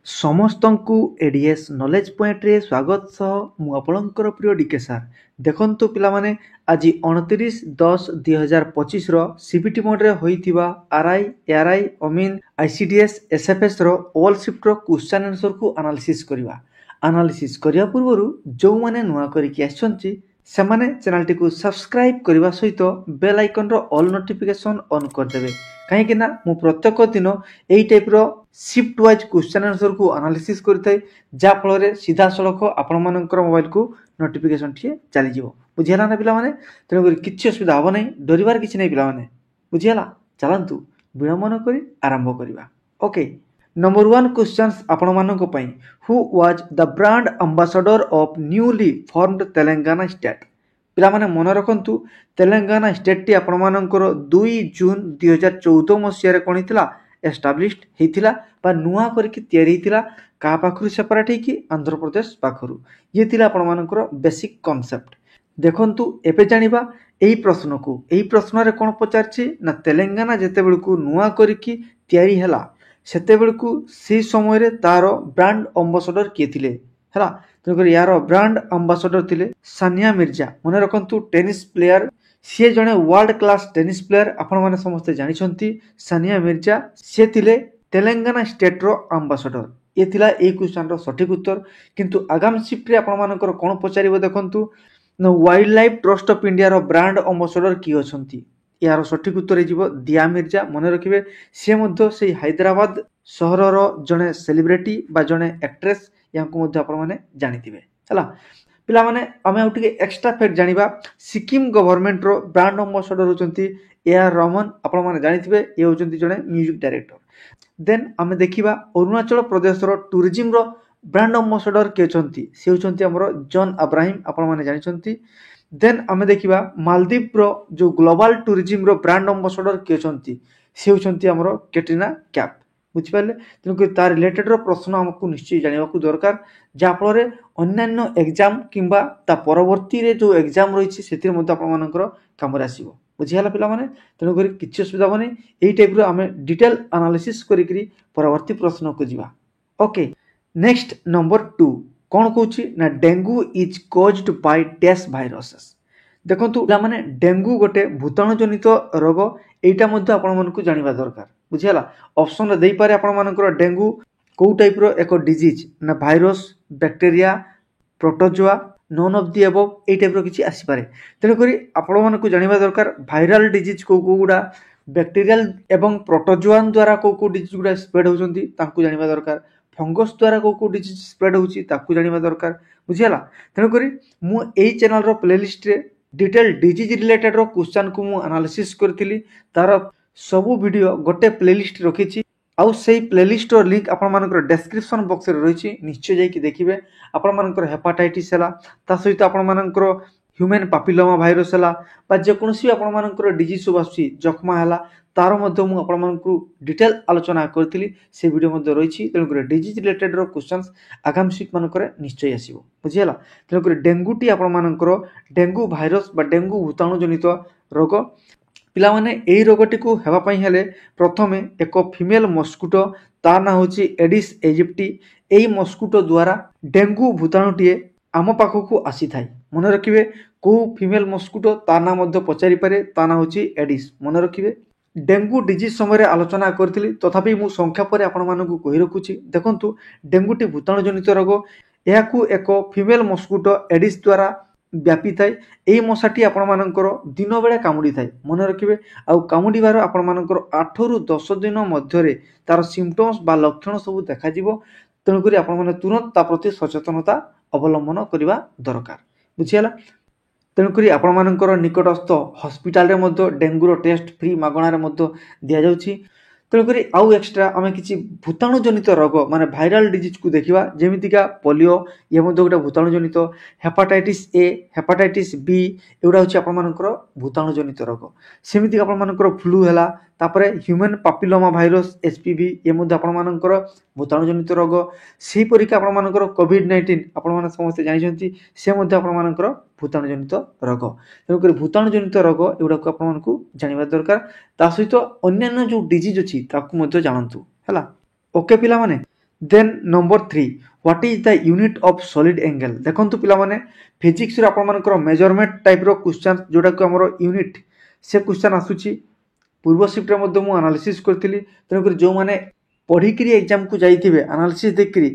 ସମସ୍ତଙ୍କୁ ADS knowledge ପଏଣ୍ଟରେ ସ୍ୱାଗତ ସହ ମୁଁ ଆପଣଙ୍କର ପ୍ରିୟ ଡିକେ ସାର୍। ଦେଖନ୍ତୁ ପିଲାମାନେ, ଆଜି 29/10/2025ର ସିବିଟି ମୋଡରେ ହୋଇଥିବା ଆର୍ଆଇ, ଏଆର୍ଆଇ, ଅମିନ୍, ଆଇସିଡିଏସ୍, ଏସ୍ଏଫ୍ଏସ୍ର ଅଲ୍ ସିଫ୍ଟର କ୍ୱେଶ୍ଚନ୍ ଆନ୍ସରକୁ ଆନାଲିସିସ୍ କରିବା। ଆନାଲିସିସ୍ କରିବା ପୂର୍ବରୁ ଯେଉଁମାନେ ନୂଆ କରିକି ଆସିଛନ୍ତି ସେମାନେ ଚ୍ୟାନେଲଟିକୁ ସବସ୍କ୍ରାଇବ୍ କରିବା ସହିତ ବେଲ୍ ଆଇକନ୍ର ଅଲ୍ ନୋଟିଫିକେସନ୍ ଅନ୍ କରିଦେବେ, କାହିଁକି ନା ମୁଁ ପ୍ରତ୍ୟେକ ଦିନ ଏଇ ଟାଇପ୍ର ସିଫ୍ଟ ୱାଇଜ୍ କ୍ୱେଶ୍ଚନ୍ ଆନ୍ସରକୁ ଆନାଲିସିସ୍ କରିଥାଏ, ଯାହାଫଳରେ ସିଧାସଳଖ ଆପଣମାନଙ୍କର ମୋବାଇଲକୁ ନୋଟିଫିକେସନ୍ଟିଏ ଚାଲିଯିବ। ବୁଝିହେଲା ନା ପିଲାମାନେ? ତେଣୁକରି କିଛି ଅସୁବିଧା ହେବ ନାହିଁ, ଡରିବାର କିଛି ନାହିଁ ପିଲାମାନେ। ବୁଝିହେଲା? ଚାଲନ୍ତୁ ବିଳମ୍ବ ନ କରି ଆରମ୍ଭ କରିବା। ଓକେ, ନମ୍ବର 1 କ୍ୱେଶ୍ଚନ୍ସ ଆପଣମାନଙ୍କ ପାଇଁ। Who was the brand ambassador of newly ଫର୍ମଡ Telangana state? ପିଲାମାନେ ମନେ ରଖନ୍ତୁ, ତେଲେଙ୍ଗାନା ଷ୍ଟେଟ୍ଟି ଆପଣମାନଙ୍କର 2 ଜୁନ୍ 2014 ମସିହାରେ କ'ଣ ହେଇଥିଲା? ଏଷ୍ଟାବ୍ଲିଶଡ ହେଇଥିଲା ବା ନୂଆ କରିକି ତିଆରି ହେଇଥିଲା। କାହା ପାଖରୁ ସେପାରେଟ୍ ହେଇକି? ଆନ୍ଧ୍ରପ୍ରଦେଶ ପାଖରୁ। ଇଏ ଥିଲା ଆପଣମାନଙ୍କର ବେସିକ୍ କନସେପ୍ଟ। ଦେଖନ୍ତୁ ଏବେ ଜାଣିବା ଏହି ପ୍ରଶ୍ନକୁ। ଏହି ପ୍ରଶ୍ନରେ କ'ଣ ପଚାରିଛି ନା, ତେଲେଙ୍ଗାନା ଯେତେବେଳକୁ ନୂଆ କରିକି ତିଆରି ହେଲା ସେତେବେଳକୁ ସେହି ସମୟରେ ତାର ବ୍ରାଣ୍ଡ ଆମ୍ବାସଡର କିଏ ଥିଲେ? ହେଲା, ତେଣୁକରି ୟାର ବ୍ରାଣ୍ଡ ଆମ୍ବାସଡର ଥିଲେ ସାନିଆ ମିର୍ଜା। ମନେ ରଖନ୍ତୁ, ଟେନିସ୍ ପ୍ଲେୟାର, ସିଏ ଜଣେ ୱାର୍ଲଡ କ୍ଲାସ୍ ଟେନିସ୍ ପ୍ଲେୟାର। ଆପଣମାନେ ସମସ୍ତେ ଜାଣିଛନ୍ତି ସାନିଆ ମିର୍ଜା ସିଏ ଥିଲେ ତେଲେଙ୍ଗାନା ଷ୍ଟେଟ୍ର ଆମ୍ବାସଡର। ଇଏ ଥିଲା ଏହି କ୍ୱେଶ୍ଚନର ସଠିକ୍ ଉତ୍ତର। କିନ୍ତୁ ଆଗାମୀ ସିଫ୍ଟରେ ଆପଣମାନଙ୍କର କ'ଣ ପଚାରିବ ଦେଖନ୍ତୁ ନା, ୱାଇଲ୍ଡ ଲାଇଫ୍ ଟ୍ରଷ୍ଟ ଅଫ୍ ଇଣ୍ଡିଆର ବ୍ରାଣ୍ଡ ଆମ୍ବାସଡର କିଏ ଅଛନ୍ତି? ଏହାର ସଠିକ୍ ଉତ୍ତର ହେଇଯିବ ଦିଆ ମିର୍ଜା। ମନେ ରଖିବେ, ସିଏ ମଧ୍ୟ ସେଇ ହାଇଦ୍ରାବାଦ ସହରର ଜଣେ ସେଲିବ୍ରିଟି ବା ଜଣେ ଆକ୍ଟ୍ରେସ୍। ୟାଙ୍କୁ ମଧ୍ୟ ଆପଣମାନେ ଜାଣିଥିବେ। ହେଲା ପିଲାମାନେ, ଆମେ ଆଉ ଟିକେ ଏକ୍ସଟ୍ରା ଫ୍ୟାକ୍ଟ ଜାଣିବା। ସିକିମ୍ ଗଭର୍ଣ୍ଣମେଣ୍ଟର ବ୍ରାଣ୍ଡ ଆମ୍ବାସଡର ହେଉଛନ୍ତି AR ରହମନ। ଆପଣମାନେ ଜାଣିଥିବେ, ଇଏ ହେଉଛନ୍ତି ଜଣେ ମ୍ୟୁଜିକ୍ ଡାଇରେକ୍ଟର। ଦେନ୍ ଆମେ ଦେଖିବା ଅରୁଣାଚଳ ପ୍ରଦେଶର ଟୁରିଜିମର ବ୍ରାଣ୍ଡ ଆମ୍ବାସଡର କିଏ ଅଛନ୍ତି? ସେ ହେଉଛନ୍ତି ଆମର ଜନ୍ ଆବ୍ରାହିମ। ଆପଣମାନେ ଜାଣିଛନ୍ତି। ଦେନ୍ ଆମେ ଦେଖିବା ମାଲଦ୍ୱୀପର ଯେଉଁ ଗ୍ଲୋବାଲ ଟୁରିଜିମର ବ୍ରାଣ୍ଡ ଆମ୍ବାସଡର କିଏ ଅଛନ୍ତି? ସେ ହେଉଛନ୍ତି ଆମର କ୍ୟାଟ୍ରିନା କ୍ୟାଫ୍। ବୁଝିପାରିଲେ? ତେଣୁକରି ତା ରିଲେଟେଡର ପ୍ରଶ୍ନ ଆମକୁ ନିଶ୍ଚୟ ଜାଣିବାକୁ ଦରକାର, ଯାହାଫଳରେ ଅନ୍ୟାନ୍ୟ ଏକ୍ଜାମ କିମ୍ବା ତା ପରବର୍ତ୍ତୀରେ ଯେଉଁ ଏକ୍ଜାମ ରହିଛି ସେଥିରେ ମଧ୍ୟ ଆପଣମାନଙ୍କର କାମରେ ଆସିବ। ବୁଝିହେଲା ପିଲାମାନେ? ତେଣୁକରି କିଛି ଅସୁବିଧା ହେବନି। ଏଇ ଟାଇପ୍ର ଆମେ ଡିଟେଲ ଆନାଲିସିସ୍ କରିକିରି ପରବର୍ତ୍ତୀ ପ୍ରଶ୍ନକୁ ଯିବା। ଓକେ, ନେକ୍ସଟ ନମ୍ବର 2 କ'ଣ କହୁଛି ନା, dengue is caused by dash viruses. ଦେଖନ୍ତୁ ପିଲାମାନେ, ଡେଙ୍ଗୁ ଗୋଟେ ଭୂତାଣୁ ଜନିତ ରୋଗ। এইটা ମଧ୍ୟ ଆପଣମାନଙ୍କୁ ଜାଣିବା ଦରକାର। ବୁଝିହେଲା? ଅପସନରେ ଦେଇପାରେ ଆପଣମାନଙ୍କର ଡେଙ୍ଗୁ କେଉଁ ଟାଇପ୍ର ଏକ ଡିଜିଜ୍ ନା, virus, bacteria, protozoa, non of the above, ଏଇ ଟାଇପ୍ର କିଛି ଆସିପାରେ। ତେଣୁକରି ଆପଣମାନଙ୍କୁ ଜାଣିବା ଦରକାର ଭାଇରାଲ ଡିଜିଜ୍ କେଉଁ କେଉଁଗୁଡ଼ା, ବ୍ୟାକ୍ଟେରିଆଲ ଏବଂ ପ୍ରୋଟୋଜୋଆନ୍ ଦ୍ୱାରା କେଉଁ କେଉଁ ଡିଜିଜ୍ ଗୁଡ଼ା ସ୍ପ୍ରେଡ୍ ହେଉଛନ୍ତି ତାଙ୍କୁ ଜାଣିବା ଦରକାର। ଫଙ୍ଗସ୍ ଦ୍ୱାରା କେଉଁ କେଉଁ ଡିଜିଜ୍ ସ୍ପ୍ରେଡ୍ ହେଉଛି ତାକୁ ଜାଣିବା ଦରକାର। ବୁଝିହେଲା? ତେଣୁକରି ମୁଁ ଏଇ ଚ୍ୟାନେଲର ପ୍ଲେଲିଷ୍ଟରେ ଡିଟେଲ ଡିଜିଜ୍ ରିଲେଟେଡର କ୍ୱେଶ୍ଚନକୁ ମୁଁ ଆନାଲିସିସ୍ କରିଥିଲି। ତାର ସବୁ ଭିଡ଼ିଓ ଗୋଟେ ପ୍ଲେଲିଷ୍ଟ ରଖିଛି, ଆଉ ସେଇ ପ୍ଲେଲିଷ୍ଟର ଲିଙ୍କ୍ ଆପଣମାନଙ୍କର ଡେସ୍କ୍ରିପସନ୍ ବକ୍ସରେ ରହିଛି। ନିଶ୍ଚୟ ଯାଇକି ଦେଖିବେ। ଆପଣମାନଙ୍କର ହେପାଟାଇଟିସ୍ ହେଲା, ତା ସହିତ ଆପଣମାନଙ୍କର ହ୍ୟୁମାନ୍ ପାପିଲୋମା ଭାଇରସ୍ ହେଲା, ବା ଯେକୌଣସି ଆପଣମାନଙ୍କର ଡିଜିଜ୍ ସବୁ ଆସୁଛି, ଯକ୍ଷ୍ମା ହେଲା, ତାର ମଧ୍ୟ ମୁଁ ଆପଣମାନଙ୍କୁ ଡିଟେଲ ଆଲୋଚନା କରିଥିଲି। ସେ ଭିଡ଼ିଓ ମଧ୍ୟ ରହିଛି। ତେଣୁକରି ଡିଜିଜ୍ ରିଲେଟେଡର କ୍ୱେଶ୍ଚନ୍ସ ଆଗାମୀ ସିଫ୍ଟମାନଙ୍କରେ ନିଶ୍ଚୟ ଆସିବ। ବୁଝିହେଲା? ତେଣୁକରି ଡେଙ୍ଗୁଟି ଆପଣମାନଙ୍କର ଡେଙ୍ଗୁ ଭାଇରସ୍ ବା ଡେଙ୍ଗୁ ଭୂତାଣୁ ଜନିତ ରୋଗ। ପିଲାମାନେ, ଏହି ରୋଗଟିକୁ ହେବା ପାଇଁ ହେଲେ ପ୍ରଥମେ ଏକ ଫିମେଲ ମସ୍କୁଟୋ, ତା ନାଁ ହେଉଛି ଏଡିସ୍ ଏଜିପ୍ଟି, ଏହି ମସ୍କୁଟୋ ଦ୍ୱାରା ଡେଙ୍ଗୁ ଭୂତାଣୁଟିଏ ଆମ ପାଖକୁ ଆସିଥାଏ। ମନେ ରଖିବେ, କେଉଁ ଫିମେଲ ମସ୍କୁଟୋ ତା ନାଁ ମଧ୍ୟ ପଚାରିପାରେ, ତା ନାଁ ହେଉଛି ଏଡିସ୍। ମନେ ରଖିବେ, ଡେଙ୍ଗୁ ଡିଜିଜ୍ ସମୟରେ ଆଲୋଚନା କରିଥିଲି, ତଥାପି ମୁଁ ସଂଖ୍ୟା ପରେ ଆପଣମାନଙ୍କୁ କହି ରଖୁଛି। ଦେଖନ୍ତୁ, ଡେଙ୍ଗୁଟି ଭୂତାଣୁ ଜନିତ ରୋଗ। ଏହାକୁ ଏକ ଫିମେଲ ମସ୍କୁଟୋ ଏଡିସ୍ ଦ୍ୱାରା ବ୍ୟାପିଥାଏ। ଏହି ମଶାଟି ଆପଣମାନଙ୍କର ଦିନ ବେଳେ କାମୁଡ଼ିଥାଏ। ମନେ ରଖିବେ, ଆଉ କାମୁଡ଼ିବାର ଆପଣମାନଙ୍କର 8ରୁ 10 ଦିନ ମଧ୍ୟରେ ତାର ସିମ୍ପଟମ୍ସ ବା ଲକ୍ଷଣ ସବୁ ଦେଖାଯିବ। ତେଣୁକରି ଆପଣମାନେ ତୁରନ୍ତ ତା ପ୍ରତି ସଚେତନତା ଅବଲମ୍ବନ କରିବା ଦରକାର। ବୁଝିହେଲା? ତେଣୁକରି ଆପଣମାନଙ୍କର ନିକଟସ୍ଥ ହସ୍ପିଟାଲରେ ମଧ୍ୟ ଡେଙ୍ଗୁର ଟେଷ୍ଟ ଫ୍ରି ମାଗଣାରେ ମଧ୍ୟ ଦିଆଯାଉଛି। ତେଣୁକରି ଆଉ ଏକ୍ସଟ୍ରା ଆମେ କିଛି ଭୂତାଣୁ ଜନିତ ରୋଗ ମାନେ ଭାଇରାଲ ଡିଜିଜ୍କୁ ଦେଖିବା, ଯେମିତିକା ପୋଲିଓ, ଇଏ ମଧ୍ୟ ଗୋଟେ ଭୂତାଣୁ ଜନିତ। ହେପାଟାଇଟିସ୍ A, ହେପାଟାଇଟିସ୍ B, ଏଗୁଡ଼ା ହେଉଛି ଆପଣମାନଙ୍କର ଭୂତାଣୁ ଜନିତ ରୋଗ। ସେମିତି ଆପଣମାନଙ୍କର ଫ୍ଲୁ ହେଲା, ତାପରେ ହ୍ୟୁମାନ୍ ପାପିଲୋମା ଭାଇରସ୍ HPV, ଇଏ ମଧ୍ୟ ଆପଣମାନଙ୍କର ଭୂତାଣୁ ଜନିତ ରୋଗ। ସେହିପରିକା ଆପଣମାନଙ୍କର COVID-19 ଆପଣମାନେ ସମସ୍ତେ ଜାଣିଛନ୍ତି, ସେ ମଧ୍ୟ ଆପଣମାନଙ୍କର ଭୂତାଣୁ ଜନିତ ରୋଗ। ତେଣୁକରି ଭୂତାଣୁ ଜନିତ ରୋଗ ଏଗୁଡ଼ାକୁ ଆପଣମାନଙ୍କୁ ଜାଣିବା ଦରକାର। ତା ସହିତ ଅନ୍ୟାନ୍ୟ ଯେଉଁ ଡିଜିଜ୍ ଅଛି ତାକୁ ମଧ୍ୟ ଜାଣନ୍ତୁ। ହେଲା? ଓକେ ପିଲାମାନେ, then number 3 what is the unit of solid angle देखंतु पिला माने फिजिक्स रे आपण मानकर मेजरमेंट टाइप रो क्वेश्चन जोटा को हमरो यूनिट से क्वेश्चन आसुची पूर्व शिफ्ट रे मध्ये मु एनालिसिस करथिली तेनु कर जो माने पढ़ी करी एग्जाम को जाइथिबे एनालिसिस देख करी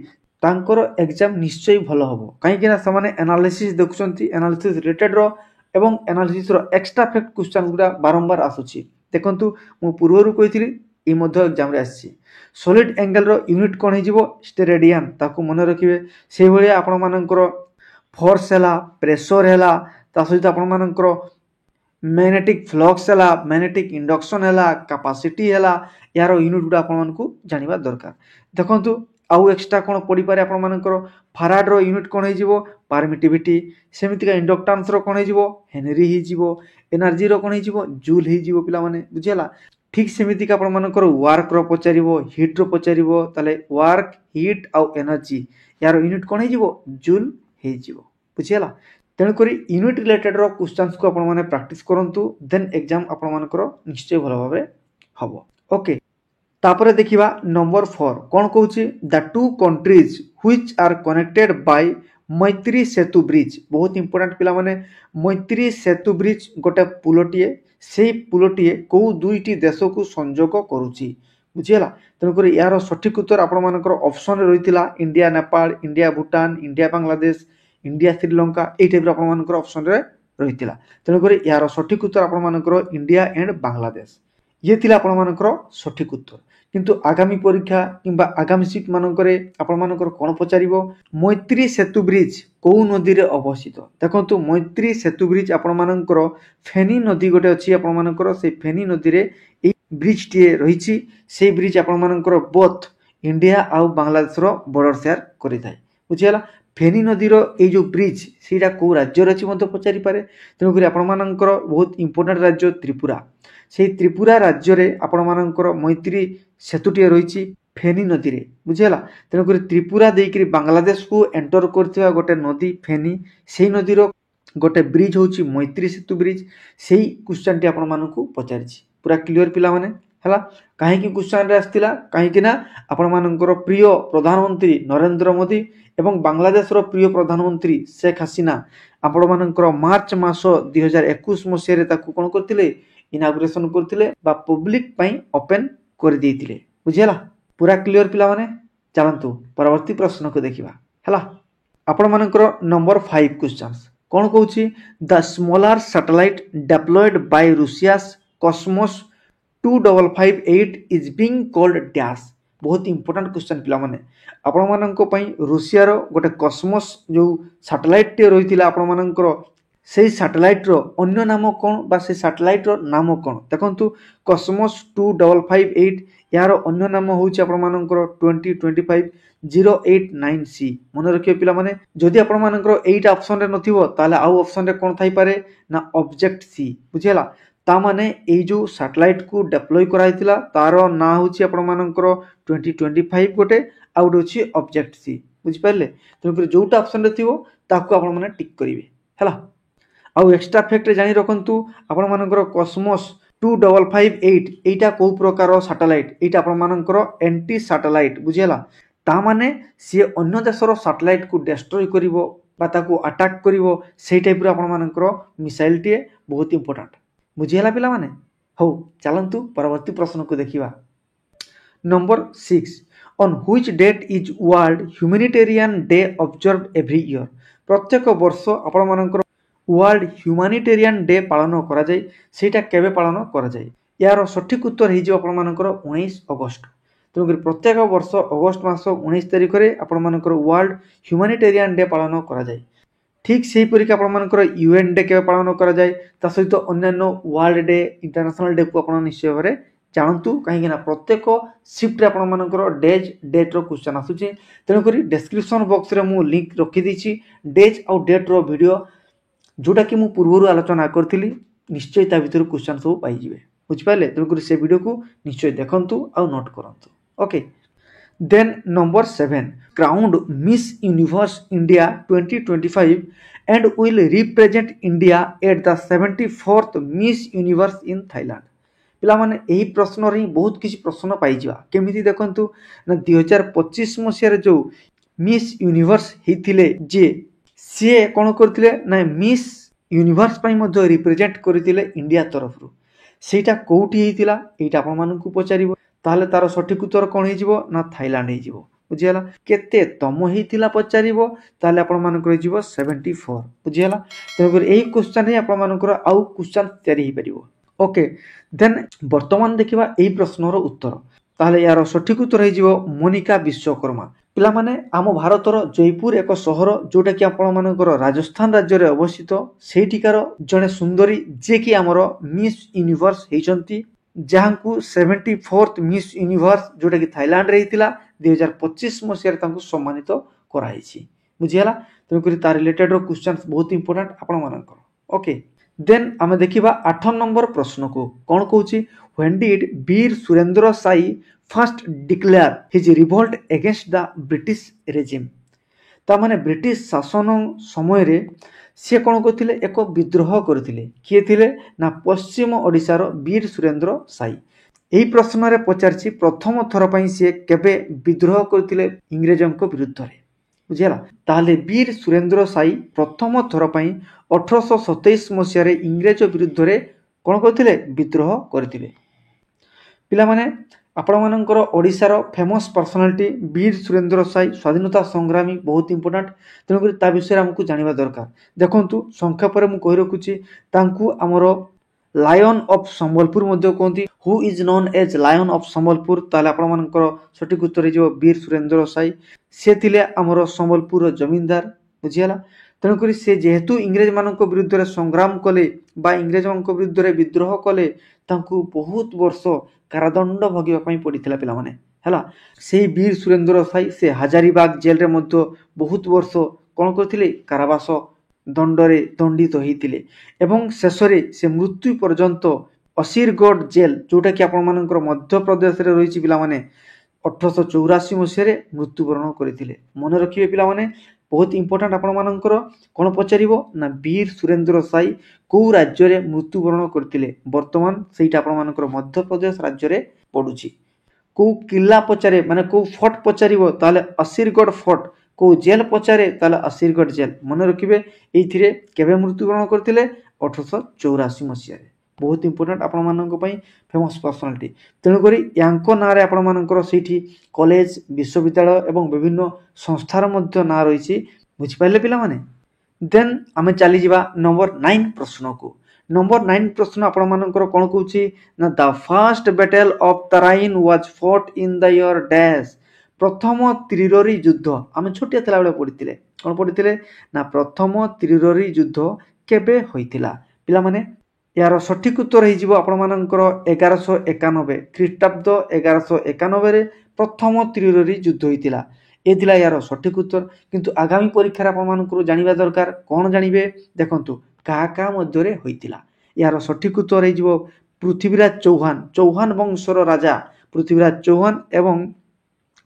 तांकर एग्जाम निश्चय भलो हबो काहे कि ना समाने एनालिसिस देखुचंती एनालिसिस रिलेटेड रो एवं एनालिसिस रो एक्स्ट्रा फैक्ट क्वेश्चन गुडा बारंबार आसुची देखंतु मु पूर्वरु कहिथिली ई मध्ये एग्जाम रे आसी सॉलिड एंगल रो यूनिट कोन हिजिवो स्टेरेडियन ताकू मन रखिबे से भली आपण मानकर फोर्स हैला प्रेशर हैला ता सहित आपण मानकर मैग्नेटिक फ्लक्स हैला मैग्नेटिक इंडक्शन हैला कैपेसिटी हैला यार यूनिट गुडा आपण मानकू जानिबा दरकार देखंतु आउ एक्स्ट्रा कोन पड़ी पारे आपण मानकर फैराड रो यूनिट कोन हिजिवो परमिटिविटी सेमिति का इंडक्टेंस रो कोन हिजिवो हेनरी हिजिवो एनर्जी रो कोन हिजिवो जूल हिजिवो पिला माने बुझियला ठीक सेमिति का आपण मानकर वर्क रो पचारिवो हीट रो पचारिवो ताले वर्क हीट आउ एनर्जी यार यूनिट कोन हिजिवो जूल हिजिवो बुझियला तेणु करी यूनिट रिलेटेड रो क्वेश्चंस को आपण माने प्रैक्टिस करंतु देन एग्जाम आपण मानकर निश्चय भलो भाबे हबो ओके तापरे देखिबा नंबर 4 कोन कहूची the two countries which are connected by Maitri Setu bridge बहुत इंपोर्टेंट पिला माने मैत्री सेतु ब्रिज गोटे पुलटिए सेही पुलटिए को दुईटी देश को संजोग करूची बुझियला तेणु करी यार सठिक उत्तर आपण मानकर ऑप्शन रे रहितिला India Nepal India Bhutan India Bangladesh India Sri Lanka ए टाइप आपण मानकर ऑप्शन रे रहितिला तेणु करी यार सठिक उत्तर आपण मानकर इंडिया एंड बांग्लादेश ये थिला आपण मानकर सठिक उत्तर किंतु आगामी परीक्षा किंबा आगामी सीट मानकरे आपण मानकर कोन पचारिबो मैत्री सेतु ब्रिज को नदी रे अवस्थित देखंतु मैत्री सेतु ब्रिज आपण मानकर फेनी नदी गोटे अछि आपण मानकर से फेनी नदी रे ए ब्रिज टी रहिछि से ब्रिज आपण मानकर बोथ इंडिया आउ बांग्लादेश रो बॉर्डर शेयर करि थाए बुझियला फेनी नदी रो ए जो ब्रिज सेटा को राज्य रे अछि मते पचारि पारे तेनु करी आपण मानकर बहुत इंपोर्टेंट राज्य त्रिपुरा से त्रिपुरा राज्य रे आपण मानकर मैत्री सेतुटी रही फेनी नदी रे बुझेला तेणुक त्रिपुरा देकरी बांग्लादेश को एंटर करथिबा गोटे नदी फेनी से नदी रो गोटे ब्रिज होची मैत्री सेतु ब्रिज सेही क्वेश्चन टी आपण मानकू पचारिछि पूरा क्लियर पिला माने हला काहे कि क्वेश्चन रे आस्तिला काहे कि ना आपण मानकर प्रिय प्रधानमंत्री नरेंद्र मोदी एवं बांग्लादेश रो प्रिय प्रधानमंत्री शेख हसीना आपण मानकर मार्च मास 2021 मसिया रे ताकू कोन करथिले इनागुरेशन करथिले बा पब्लिक पई ओपन कर देइथिले बुझियला पूरा क्लियर पिला माने चलंतु परवर्ती प्रश्न को देखिबा हला आपण मानकर नंबर 5 क्वेश्चंस कोन कहूची the smaller satellite deployed by Russia's Cosmos 2558 is being called dash बहुत इंपोर्टेंट क्वेश्चन पिला माने आपण माननको पई रूसिया रो गोटे कॉस्मोस जो सैटेलाइट टे रहितिला आपण मानकर से सैटेलाइट रो अन्य नाम कोन बा से सैटेलाइट रो नाम कोन देखंतु कॉस्मोस 2558 यार अन्य नाम होउची आपण मानकर 2025-089C मन रखियो पिला माने जदि आपण मानकर 8 ऑप्शन रे नथिबो ताले आउ ऑप्शन रे कोन थाई पारे ना ऑब्जेक्ट सी बुझियला ता माने ए जो सैटेलाइट को डिप्लॉय कराइतिला तारो ना होउची आपण मानकर 2025 गोटे आउट होची ऑब्जेक्ट सी बुझि पारले तनो जोटा ऑप्शन रे थिबो ताकू आपण माने टिक करिवे हला आउ एक्स्ट्रा फैक्ट जानी रखंतु आपण मानकर कॉस्मोस 2558 एटा को प्रकार सैटेलाइट एटा आपण मानकर एंटी सैटेलाइट बुझियला ता माने से अन्य देशर सैटेलाइट को डिस्ट्रॉय करिवो बा ताकू अटैक करिवो सेही टाइप रो आपण मानकर मिसाइल टी बहुत इंपोर्टेंट बुझियला पिला माने हो चलंतु परवर्ती प्रश्न को देखिबा number 6 on which date is world humanitarian day observed every year प्रत्येक वर्ष आपण मानकर वर्ल्ड ह्यूमैनिटेरियन डे पालन करा जाय सेटा केबे पालन करा जाय यार सठिक उत्तर हे जे आपण मानकर 19 अगस्त तेणु प्रत्येक वर्ष अगस्त मास 19 तारिख रे आपण मानकर वर्ल्ड ह्यूमैनिटेरियन डे पालन करा जाय ठीक सेही परिका आपण मानकर यूएन डे केबे पालन करा जाय ता सहित अन्य वर्ल्ड डे इंटरनेशनल डे को आपण निश्चय भाबरे जानतु कहीं ना प्रत्येक शिफ्ट रे आपण मानकर डेज डेट रो क्वेश्चन आसुची तेणु करी डिस्क्रिप्शन बॉक्स रे मु लिंक रखि दिछि डेज आउ डेट रो वीडियो जोटा कि मु पूर्व आलोचना करथिली निश्चय ता भीतर क्वेश्चन सब पाई जिवे बुझ पाले तेणुक से वीडियो को निश्चय देखंतु आ नोट करंतु okay then number 7 crowned Miss Universe India 2025 and will represent India at the 74th Miss Universe in Thailand ପିଲାମାନେ ଏହି ପ୍ରଶ୍ନରେ ହିଁ ବହୁତ କିଛି ପ୍ରଶ୍ନ ପାଇଯିବା। କେମିତି ଦେଖନ୍ତୁ ନା 2025 ମସିହାରେ ଯେଉଁ ମିସ୍ ୟୁନିଭର୍ସ ହେଇଥିଲେ ଯିଏ ସିଏ କ'ଣ କରିଥିଲେ ନା ମିସ୍ ୟୁନିଭର୍ସ ପାଇଁ ମଧ୍ୟ ରିପ୍ରେଜେଣ୍ଟ କରିଥିଲେ ଇଣ୍ଡିଆ ତରଫରୁ। ସେଇଟା କେଉଁଠି ହେଇଥିଲା ଏଇଟା ଆପଣମାନଙ୍କୁ ପଚାରିବ। ତାହେଲେ ତାର ସଠିକ ଉତ୍ତର କ'ଣ ହେଇଯିବ ନା ଥାଇଲାଣ୍ଡ ହେଇଯିବ। ବୁଝିଗଲା। କେତେ ତମ ହେଇଥିଲା ପଚାରିବ ତାହେଲେ ଆପଣମାନଙ୍କର ହେଇଯିବ 74। ବୁଝିଗଲା। ତେଣୁକରି ଏହି କ୍ୱେଶ୍ଚନ୍ ହିଁ ଆପଣମାନଙ୍କର ଆଉ କ୍ୱେଶ୍ଚନ୍ ତିଆରି ହେଇପାରିବ। ଓକେ, ଦେନ୍ ବର୍ତ୍ତମାନ ଦେଖିବା ଏହି ପ୍ରଶ୍ନର ଉତ୍ତର। ତାହେଲେ ଏହାର ସଠିକ ଉତ୍ତର ହେଇଯିବ ମୋନିକା ବିଶ୍ୱକର୍ମା। ପିଲାମାନେ ଆମ ଭାରତର ଜୟପୁର ଏକ ସହର ଯେଉଁଟାକି ଆପଣମାନଙ୍କର ରାଜସ୍ଥାନ ରାଜ୍ୟରେ ଅବସ୍ଥିତ। ସେଇଠିକାର ଜଣେ ସୁନ୍ଦରୀ ଯିଏକି ଆମର ମିସ୍ ୟୁନିଭର୍ସ ହେଇଛନ୍ତି, ଯାହାଙ୍କୁ 74th ମିସ୍ ୟୁନିଭର୍ସ ଯେଉଁଟାକି ଥାଇଲାଣ୍ଡରେ ହେଇଥିଲା 2025 ମସିହାରେ ତାଙ୍କୁ ସମ୍ମାନିତ କରାଯାଇଛି। ବୁଝିଗଲା। ତେଣୁକରି ତା ରିଲେଟେଡ୍ର କ୍ୱେଶ୍ଚନ୍ ବହୁତ ଇମ୍ପୋର୍ଟାଣ୍ଟ ଆପଣମାନଙ୍କର। ଓକେ, ଦେନ୍ ଆମେ ଦେଖିବା 8 ନମ୍ବର ପ୍ରଶ୍ନକୁ। କ'ଣ କହୁଛି? When did Veer Surendra Sai first declare his revolt against the British regime. ତାମାନେ ବ୍ରିଟିଶ ଶାସନ ସମୟରେ ସିଏ କ'ଣ କରିଥିଲେ? ଏକ ବିଦ୍ରୋହ କରିଥିଲେ। କିଏ ଥିଲେ? ନା ପଶ୍ଚିମ ଓଡ଼ିଶାର ବୀର ସୁରେନ୍ଦ୍ର ସାଇ। ଏହି ପ୍ରଶ୍ନରେ ପଚାରିଛି ପ୍ରଥମ ଥର ପାଇଁ ସିଏ କେବେ ବିଦ୍ରୋହ କରିଥିଲେ ଇଂରେଜଙ୍କ ବିରୁଦ୍ଧରେ। ବୁଝିଗଲା। ତାହେଲେ ବୀର ସୁରେନ୍ଦ୍ର ସାଇ ପ୍ରଥମ ଥର ପାଇଁ 1827 ମସିହାରେ ଇଂରେଜ ବିରୁଦ୍ଧରେ କ'ଣ କରିଥିଲେ? ବିଦ୍ରୋହ କରିଥିଲେ। ପିଲାମାନେ ଆପଣମାନଙ୍କର ଓଡ଼ିଶାର ଫେମସ୍ ପର୍ସନାଲିଟି ବୀର ସୁରେନ୍ଦ୍ର ସାଇ ସ୍ୱାଧୀନତା ସଂଗ୍ରାମୀ ବହୁତ ଇମ୍ପୋର୍ଟାଣ୍ଟ। ତେଣୁକରି ତା ବିଷୟରେ ଆମକୁ ଜାଣିବା ଦରକାର। ଦେଖନ୍ତୁ ସଂକ୍ଷେପରେ ମୁଁ କହି ରଖୁଛି, ତାଙ୍କୁ ଆମର ଲାୟନ ଅଫ୍ ସମ୍ବଲପୁର ମଧ୍ୟ କୁହନ୍ତି। Who is known as lion of Sambalpur? ତାହେଲେ ଆପଣମାନଙ୍କର ସଠିକ ଉତ୍ତର ହେଇଯିବ ବୀର ସୁରେନ୍ଦ୍ର ସାଇ। ସେ ଥିଲେ ଆମର ସମ୍ବଲପୁରର ଜମିଦାର। ବୁଝିଗଲା। ତେଣୁକରି ସେ ଯେହେତୁ ଇଂରେଜମାନଙ୍କ ବିରୁଦ୍ଧରେ ସଂଗ୍ରାମ କଲେ ବା ଇଂରେଜମାନଙ୍କ ବିରୁଦ୍ଧରେ ବିଦ୍ରୋହ କଲେ, ତାଙ୍କୁ ବହୁତ ବର୍ଷ କାରାଦଣ୍ଡ ଭୋଗିବା ପାଇଁ ପଡ଼ିଥିଲା ପିଲାମାନେ। ହେଲା, ସେଇ ବୀର ସୁରେନ୍ଦ୍ର ସାଇ ସେ ହାଜାରୀବାଗ ଜେଲରେ ମଧ୍ୟ ବହୁତ ବର୍ଷ କ'ଣ କରିଥିଲେ? କାରାବାସ ଦଣ୍ଡରେ ଦଣ୍ଡିତ ହେଇଥିଲେ ଏବଂ ଶେଷରେ ସେ ମୃତ୍ୟୁ ପର୍ଯ୍ୟନ୍ତ ଅସିରଗଡ଼ ଜେଲ୍ ଯେଉଁଟାକି ଆପଣମାନଙ୍କର ମଧ୍ୟପ୍ରଦେଶରେ ରହିଛି ପିଲାମାନେ 1884 ମସିହାରେ ମୃତ୍ୟୁବରଣ କରିଥିଲେ। ମନେ ରଖିବେ ପିଲାମାନେ, ବହୁତ ଇମ୍ପୋର୍ଟାଣ୍ଟ ଆପଣମାନଙ୍କର। କ'ଣ ପଚାରିବ ନା ବୀର ସୁରେନ୍ଦ୍ର ସାଇ କେଉଁ ରାଜ୍ୟରେ ମୃତ୍ୟୁବରଣ କରିଥିଲେ? ବର୍ତ୍ତମାନ ସେଇଟା ଆପଣମାନଙ୍କର ମଧ୍ୟପ୍ରଦେଶ ରାଜ୍ୟରେ ପଡ଼ୁଛି। କେଉଁ କିଲ୍ଲା ପଚାରେ ମାନେ କେଉଁ ଫୋର୍ଟ ପଚାରିବ ତାହେଲେ ଅସିରଗଡ଼ ଫୋର୍ଟ। କେଉଁ ଜେଲ୍ ପଚାରେ ତାହେଲେ ଅସିରଗଡ଼ ଜେଲ୍। ମନେ ରଖିବେ ଏଇଥିରେ କେବେ ମୃତ୍ୟୁବରଣ କରିଥିଲେ? 1884 ମସିହାରେ। ବହୁତ ଇମ୍ପୋର୍ଟାଣ୍ଟ ଆପଣମାନଙ୍କ ପାଇଁ ଫେମସ୍ ପର୍ସନାଲିଟି। ତେଣୁକରି ୟାଙ୍କ ନାଁରେ ଆପଣମାନଙ୍କର ସେଇଠି କଲେଜ, ବିଶ୍ୱବିଦ୍ୟାଳୟ ଏବଂ ବିଭିନ୍ନ ସଂସ୍ଥାର ମଧ୍ୟ ନାଁ ରହିଛି। ବୁଝିପାରିଲେ ପିଲାମାନେ? ଦେନ୍ ଆମେ ଚାଲିଯିବା ନମ୍ବର 9 ପ୍ରଶ୍ନକୁ। ନମ୍ବର 9 ପ୍ରଶ୍ନ ଆପଣମାନଙ୍କର କ'ଣ କହୁଛି ନା the first battle of Tarain was fought in the year dash. ପ୍ରଥମ ତ୍ରିରୋରୀ ଯୁଦ୍ଧ ଆମେ ଛୋଟିଆ ଥିଲାବେଳେ ପଢ଼ିଥିଲେ। କ'ଣ ପଢ଼ିଥିଲେ? ନା ପ୍ରଥମ ତ୍ରିରୋରୀ ଯୁଦ୍ଧ କେବେ ହୋଇଥିଲା? ପିଲାମାନେ ଏହାର ସଠିକ ଉତ୍ତର ହେଇଯିବ ଆପଣମାନଙ୍କର 1191 ଖ୍ରୀଷ୍ଟାବ୍ଦ। 1191ରେ ପ୍ରଥମ ତ୍ରିରୋରୀ ଯୁଦ୍ଧ ହୋଇଥିଲା। ଏ ଥିଲା ଏହାର ସଠିକ ଉତ୍ତର। କିନ୍ତୁ ଆଗାମୀ ପରୀକ୍ଷାରେ ଆପଣମାନଙ୍କର ଜାଣିବା ଦରକାର। କ'ଣ ଜାଣିବେ? ଦେଖନ୍ତୁ କାହା କାହା ମଧ୍ୟରେ ହୋଇଥିଲା। ଏହାର ସଠିକ ଉତ୍ତର ହେଇଯିବ ପୃଥ୍ୱୀରାଜ ଚୌହାନ, ଚୌହାନ ବଂଶର ରାଜା ପୃଥ୍ୱୀରାଜ ଚୌହାନ ଏବଂ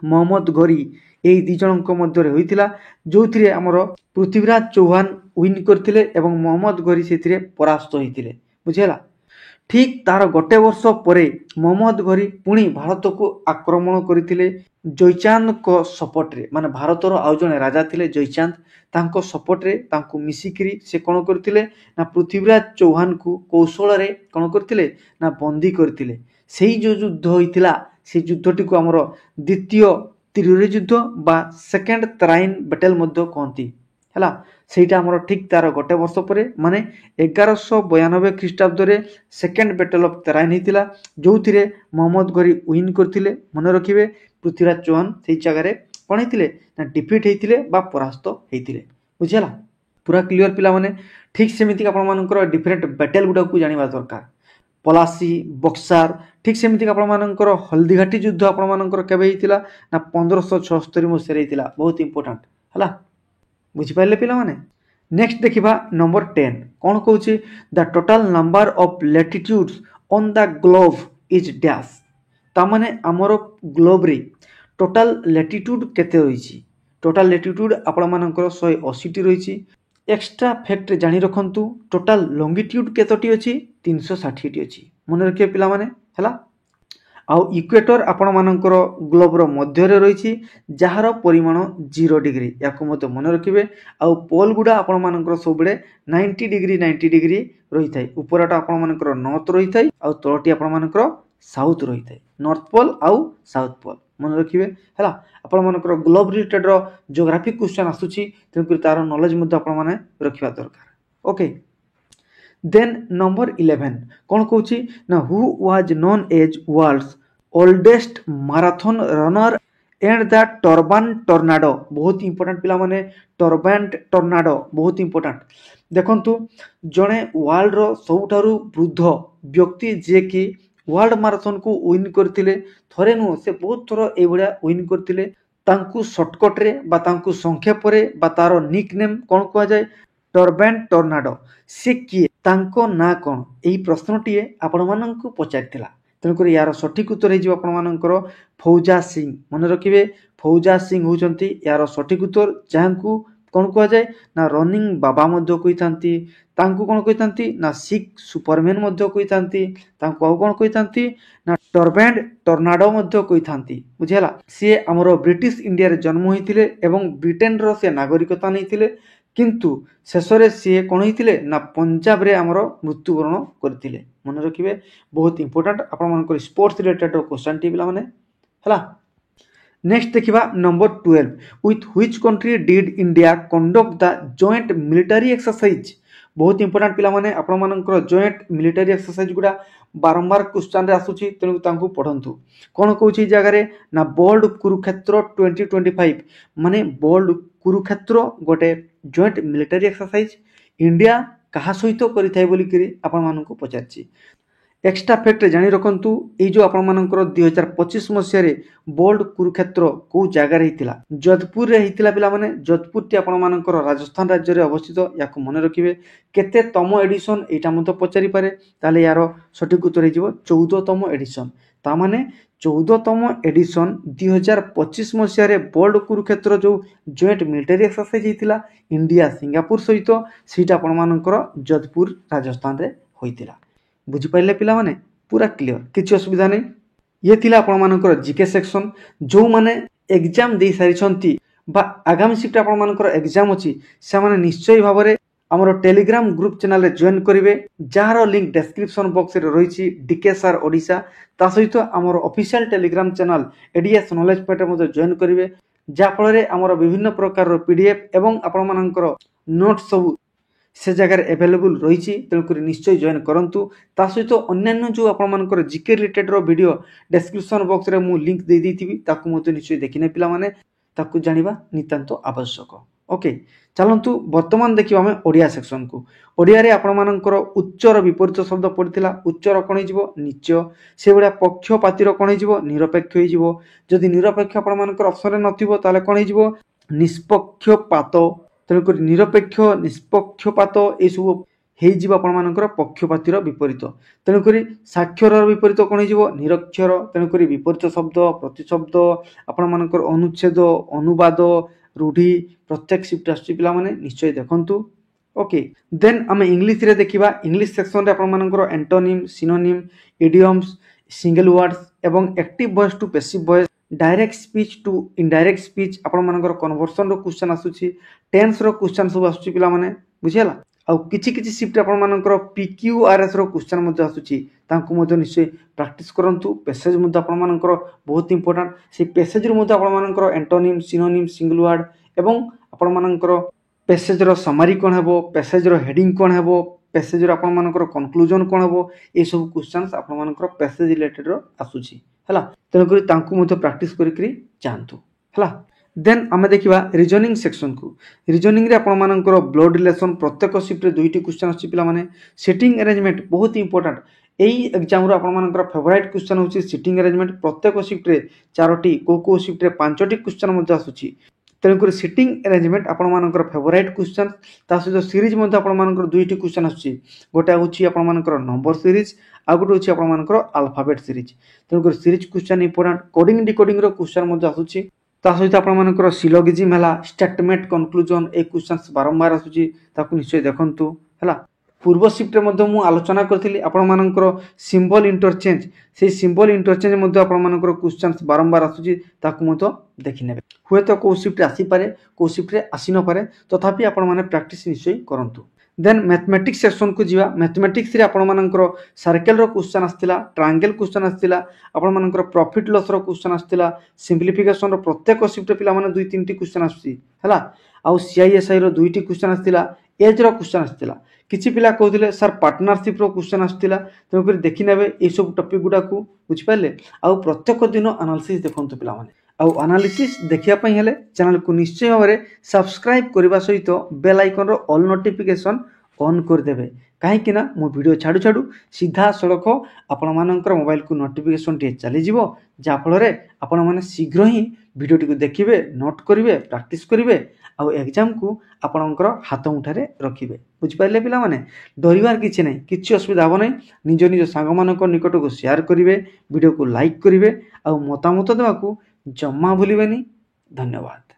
ମହମ୍ମଦ ଘୋରୀ ଏହି ଦୁଇ ଜଣଙ୍କ ମଧ୍ୟରେ ହୋଇଥିଲା, ଯେଉଁଥିରେ ଆମର ପୃଥ୍ୱୀରାଜ ଚୌହାନ ୱିନ୍ କରିଥିଲେ ଏବଂ ମହମ୍ମଦ ଘୋରୀ ସେଥିରେ ପରାସ୍ତ ହୋଇଥିଲେ। ବୁଝିହେଲା। ଠିକ୍ ତାର ଗୋଟେ ବର୍ଷ ପରେ ମହମ୍ମଦ ଘୋରୀ ପୁଣି ଭାରତକୁ ଆକ୍ରମଣ କରିଥିଲେ ଜୟଚାନ୍ଦଙ୍କ ସପୋର୍ଟରେ। ମାନେ ଭାରତର ଆଉ ଜଣେ ରାଜା ଥିଲେ ଜୟଚାନ୍ଦ, ତାଙ୍କ ସପୋର୍ଟରେ ତାଙ୍କୁ ମିଶିକିରି ସେ କ'ଣ କରିଥିଲେ ନା ପୃଥ୍ୱୀରାଜ ଚୌହାନକୁ କୌଶଳରେ କ'ଣ କରିଥିଲେ ନା ବନ୍ଦୀ କରିଥିଲେ। ସେଇ ଯେଉଁ ଯୁଦ୍ଧ ହୋଇଥିଲା ସେଇ ଯୁଦ୍ଧଟିକୁ ଆମର ଦ୍ୱିତୀୟ ତ୍ରିରୋରୀ ଯୁଦ୍ଧ ବା ସେକେଣ୍ଡ ତରାଇନ୍ ବ୍ୟାଟେଲ୍ ମଧ୍ୟ କହନ୍ତି। ହେଲା, ସେଇଟା ଆମର ଠିକ୍ ତାର ଗୋଟେ ବର୍ଷ ପରେ ମାନେ 1192 ଖ୍ରୀଷ୍ଟାବ୍ଦରେ ସେକେଣ୍ଡ ବ୍ୟାଟେଲ୍ ଅଫ୍ ତରାଇନ୍ ହେଇଥିଲା, ଯେଉଁଥିରେ ମହମ୍ମଦ ଘୋରୀ ୱିନ୍ କରିଥିଲେ। ମନେ ରଖିବେ ପୃଥ୍ୱୀରାଜ ଚୌହାନ ସେଇ ଜାଗାରେ କ'ଣ ହେଇଥିଲେ ନା ଡିଫିଟ୍ ହେଇଥିଲେ ବା ପରାସ୍ତ ହେଇଥିଲେ। ବୁଝିହେଲା? ପୁରା କ୍ଲିଅର ପିଲାମାନେ। ଠିକ୍ ସେମିତି ଆପଣମାନଙ୍କର ଡିଫରେଣ୍ଟ ବ୍ୟାଟେଲ୍ ଗୁଡ଼ାକୁ ଜାଣିବା ଦରକାର। ପଲାସି, ବକ୍ସାର, ଠିକ୍ ସେମିତି ଆପଣମାନଙ୍କର ହଳଦୀଘାଟି ଯୁଦ୍ଧ ଆପଣମାନଙ୍କର କେବେ ହେଇଥିଲା ନା 1576 ମସିହାରେ ହେଇଥିଲା। ବହୁତ ଇମ୍ପୋର୍ଟାଣ୍ଟ। ହେଲା, ବୁଝିପାରିଲେ ପିଲାମାନେ? ନେକ୍ସଟ ଦେଖିବା ନମ୍ବର 10। କ'ଣ କହୁଛି? The total number of latitudes on the globe is dash. ତାମାନେ ଆମର ଗ୍ଲୋବରେ ଟୋଟାଲ ଲ୍ୟାଟିଟ୍ୟୁଡ୍ କେତେ ରହିଛି? ଟୋଟାଲ ଲ୍ୟାଟିଟ୍ୟୁଡ୍ ଆପଣମାନଙ୍କର 180ଟି ରହିଛି। ଏକ୍ସଟ୍ରା ଫ୍ୟାକ୍ଟ ଜାଣି ରଖନ୍ତୁ, ଟୋଟାଲ ଲଙ୍ଗିଟ୍ୟୁଡ୍ କେତୋଟି ଅଛି? 360ଟି ଅଛି। ମନେ ରଖିବେ ପିଲାମାନେ। है आउ इक्वेटर आपण मानकर ग्लोबर मध्य रही जार परिमाण 0 डिग्री या मन रखिए आउ पोल गुड़ा आपण मानकर सब 90 डिग्री रही है उपरटा आपण मानकर नॉर्थ रही है आउ तलटी आपण मानकर साउथ रही है नॉर्थ पोल आउ साउथ पोल मन रखिए है आपण मानकर ग्लोब रिलेटेड जियोग्राफी क्वेश्चन आसूची तेणुक तार नॉलेज आपण माने रखिया दरकार ओके देन नंबर 11 कौन कहूँ ना who was known as world's oldest marathon runner and the turban tornado बहुत इंपोर्टेंट पिला माने टर्बान टर्नाडो बहुत इंपोर्टेंट देखंतु जड़े वर्ल्ड रो सबुठारु वृद्ध व्यक्ति जे कि वर्ल्ड मैराथन को विन करथिले थरे नु से बहुत थर ए भलिया विन करथिले तांकु शॉर्टकट रे बा तांकु संक्षेप रे बा तारो निक नेम कोन कहवा जाय टर्बान टर्नाडो से किए तांको ना कोन एही प्रश्नटीए आपण माननकु पचारिथिला तेणुक यार सठिक उत्तर हो फौजा सिंह मन रखिए फौजा सिंह होती यार सठिक उत्तर जहाँ कौन कह जाए ना रनिंग बाबा कही कौन कही ना सिख सुपरमैन कही कौन कही ना टर्बैंड टर्नाडो कही बुझेगा सी आमर ब्रिटिश इंडिया रे जन्म होते ब्रिटेन रो से नागरिकता नहीं किंतु शेषरे सी कौन होते ना पंजाब रे आमर मृत्युवरण करते मन रखिए बहुत इंपोर्टेंट आप स्पोर्ट्स रिलेटेड क्वेश्चन टी पिला माने हला नेक्स्ट देखिबा number 12 with which country did India conduct the joint military exercise बहुत इंपोर्टेंट पिला माने आपण मानकर जॉइंट मिलिटरी एक्सरसाइज गुडा बारंबार क्वेश्चन रे आसुची तेणु तांकु पढंतु कोन कहूची जगह रे ना बोल्ड कुरुक्षेत्र 2025 माने बोल्ड कुरुक्षेत्र गोटे जॉइंट मिलिटरी एक्सरसाइज इंडिया कहा सहित करिथाय बोली करी आपण मानकु पचारची एक्स्ट्रा फैक्ट जानी रखंतु ए जो आपण मानकर 2025 मसिया रे बोल्ड कुरुक्षेत्र को जगह रे हितिला जोधपुर रे हितिला पिला माने जोधपुर टी आपण मानकर राजस्थान राज्य रे अवस्थित याको मन रखिबे केते तम एडिशन एटा मते पचारि पारे ताले यार सठिक उत्तर हिजिवो 14 तम एडिशन ता माने 14 तम एडिशन 2025 मसिया रे बोल्ड कुरुक्षेत्र जो जॉइंट मिलिटरी एक्सरसाइज हितिला इंडिया सिंगापुर सहित सीटा आपण मानकर जोधपुर राजस्थान रे होइतिला बुझिपारे पिला माने पूरा क्लियर किसी असुविधा नहीं ये थिला आपण मानकर जीके सेक्शन जो माने एग्जाम दे सारी बा आगामी शिफ्ट आपण मानकर एग्जाम अछि से माने निश्चय भाव में आमर टेलीग्राम ग्रुप चैनल रे जॉइन करिवे जार लिंक डिस्क्रिप्शन बॉक्स रे रहिछि डीके सर ओडिशा ता सहित आमर official Telegram channel ADS knowledge point मध्ये जॉइन करिवे जा फल रे आमर विभिन्न प्रकार पीडीएफ एवं आपण मानकर नोट सब से जगह एवेलेबल रही तेणुक निश्चय जॉइन करूँ ता सहित अन्य जो आपर GK related video description box रे मु लिंक दे देथिबी ताकू मते निश्चय देखिने पिला माने ताकू जानिबा नितांत आवश्यक ओके चलंतु वर्तमान देखिबा हमें ओडिया सेक्शन को ओडिया रे आपण मानकर उच्चर विपरीत शब्द पड़िथिला उच्चर कोन हिजिवो नीच से बडा पक्षपातीर कोन हिजिवो निरपेक्ष हिजिवो जदि निरपेक्ष आपण मानकर ऑप्शन रे नथिबो ताले कोन हिजिवो निष्पक्षपात तेणुक निरपेक्ष निष्पक्षपात ये सब हो पक्षपातीर विपरीत तेणुक साक्षर विपरीत कौन हो निरक्षर तेणुक विपरीत शब्द प्रतिशब्द आपण मानकर अनुच्छेद अनुवाद रूढ़ी प्रत्येक शिफ्ट आसुची पिला माने निश्चय देखंतु ओके देन आम इंग्लिश रे देखिबा इंग्लिश सेक्शन रे आपण मानकर antonym synonym idioms single words एवं active voice to passive voice direct speech to indirect speech आपण मानकर कन्वर्सन रो क्वेश्चन आसुची टेंस रो क्वेश्चन सब आसुची पिला माने बुझियला आ किछि किछि शिफ्ट आपण मानकर पीक्यूआरएस रो क्वेश्चन मध्ये आसुची तांकु मध्ये निश्चय प्रैक्टिस करंतु पैसेज मध्ये आपण मानकर बहुत इंपोर्टेंट से पैसेज रो मध्ये आपण मानकर एंटोनिम सिनोनिम सिंगल वर्ड एवं आपण मानकर पैसेज रो समरी कोन हेबो पैसेज रो हेडिंग कोन हेबो पैसेज रो आपण मानकर कंक्लूजन कोन हेबो ए सब क्वेश्चंस आपण मानकर पैसेज रिलेटेड रो आसुची हला तेणुक तांकु मध्ये प्रैक्टिस करिकरी जानतु हला देन आमे देखिबा रीजनिंग सेक्शन को रीजनिंग रे आपण मानकर ब्लड रिलेशन प्रत्येक शिफ्ट रे दुईटी क्वेश्चन आछि पिला माने सिटिंग अरेंजमेंट बहुत इंपोर्टेंट एई एग्जाम रो आपण मानकर फेवरेट क्वेश्चन होछि सिटिंग अरेंजमेंट प्रत्येक शिफ्ट रे चारोटी को शिफ्ट रे पांचटी क्वेश्चन मध्ये आसुछि तेणुक सिटिंग अरेंजमेंट आपण मानकर फेवरेट क्वेश्चन ता सहित सीरीज मध्ये आपण मानकर दुईटी क्वेश्चन आसुछि गोटे होछि आपण मानकर नंबर सीरीज आ गोटे होछि आपण मानकर अल्फाबेट सीरीज तेणुक series question important coding decoding रो क्वेश्चन मध्ये आसुछि ता सहित आपण मानकर सिलोगिज्म हला स्टेटमेंट कंक्लूजन ए क्वेश्चंस बारंबार आसुछि ताकू निश्चय देखंतु हला पूर्व शिफ्ट में आलोचना करी आपर सिंबल इंटरचेंज से सिंबल इंटरचेंज आपर क्वेश्चन बारंबार आसूँ देखने हुए तो कौ शिफ्ट आसीपे कौ शिफ्ट आसी नपे तथापि आपण प्रैक्टिस निश्चय करूँ। देन मैथमेटिक्स सेक्शन को जीवा मैथमेटिक्स रे आपणमानकर सर्कल रो क्वेश्चन आस्तिला ट्रायंगल क्वेश्चन आस्तिला आपणमानकर प्रॉफिट लॉस रो क्वेश्चन आस्तिला सिंप्लिफिकेशन रो प्रत्येक शिफ्ट पिला माने 2-3 क्वेश्चन आसी हला आउ सीआईएसआई रो 2टी क्वेश्चन आस्तिला एज रो क्वेश्चन आस्तिला किछि पिला कहउथिले सर पार्टनरशिप रो क्वेश्चन आस्तिला तेणु कर देखि नेबे ए सब टॉपिक गुडा को बुझि पाले आउ प्रत्येक दिन एनालिसिस देखंतु पिला माने आउ एनालिसिस देखिया पई हेले चैनल को निश्चय भाव सब्सक्राइब करने सहित बेल आइकन रो ऑल नोटिफिकेशन ऑन कर देबे कहीं ना मो वीडियो छाड़ू छाड़ू सीधा सड़क आपण मानकर मोबाइल को नोटिफिकेशन टे चली जिवो जा फल आपण माने शीघ्र ही वीडियो टी को देखिबे नोट करिवे प्रैक्टिस करिवे आउ एग्जाम को आपणकर हाथ मुठारे रखिबे बुझि पाइले पिला माने डरिवार किछि नै किछि असुविधा हो नै निज निज सांग मानक निकट को शेयर करिवे वीडियो को लाइक करिवे आउ मतामत देवा को जम्मा भूलिबेनी। धन्यवाद।